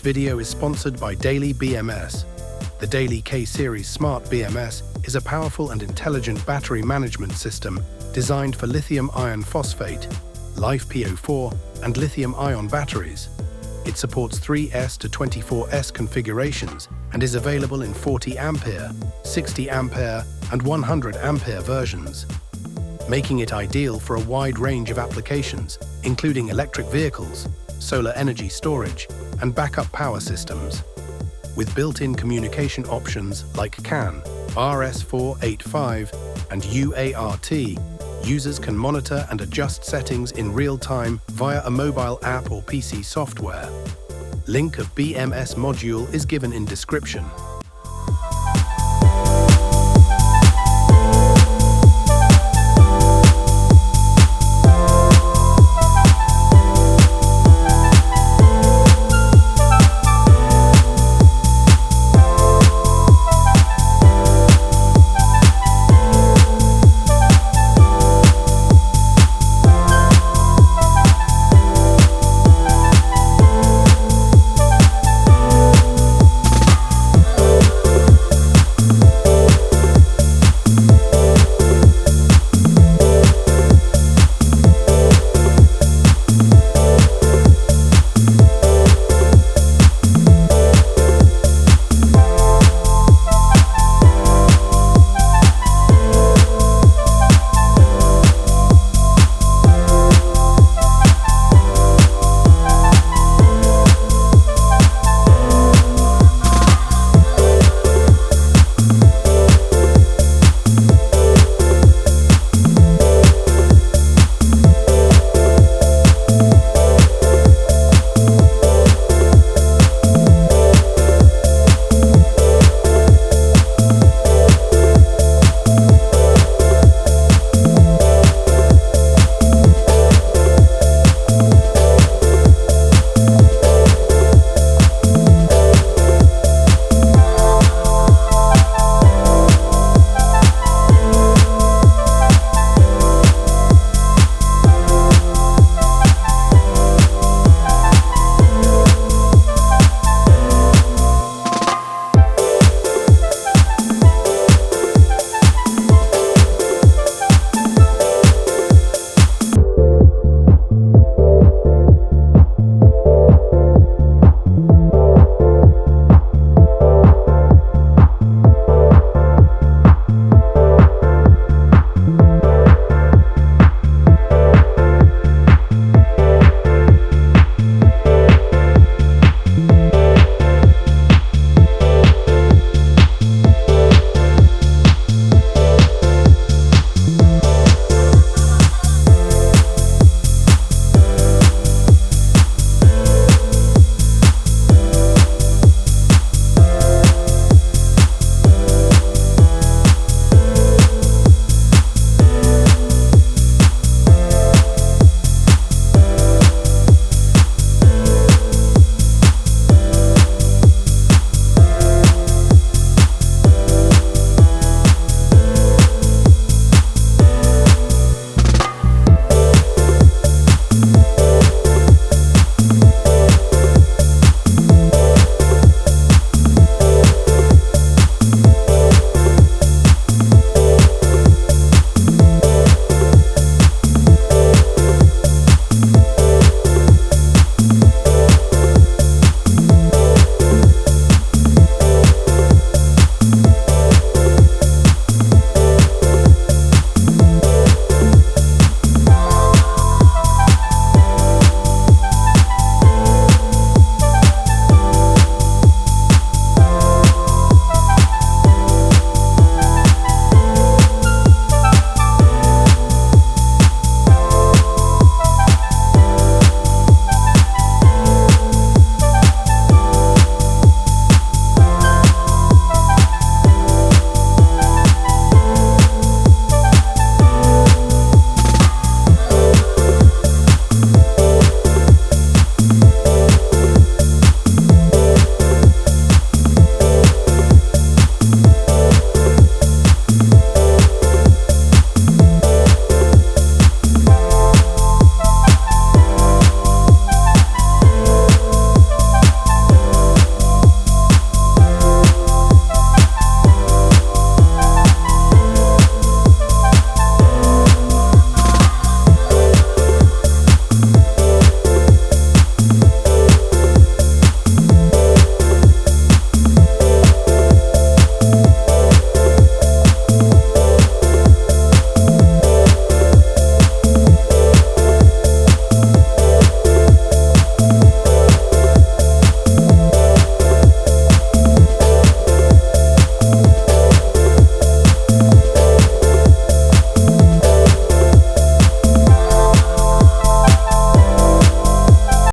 This video is sponsored by Daily BMS. The Daily K-Series Smart BMS is a powerful and intelligent battery management system designed for lithium iron phosphate, LiFePO4, and lithium-ion batteries. It supports 3S to 24S configurations and is available in 40 ampere, 60 ampere, and 100 ampere versions, making it ideal for a wide range of applications, including electric vehicles, solar energy storage, and backup power systems. With built-in communication options like CAN, RS485, and UART, users can monitor and adjust settings in real time via a mobile app or PC software. Link of BMS module is given in description.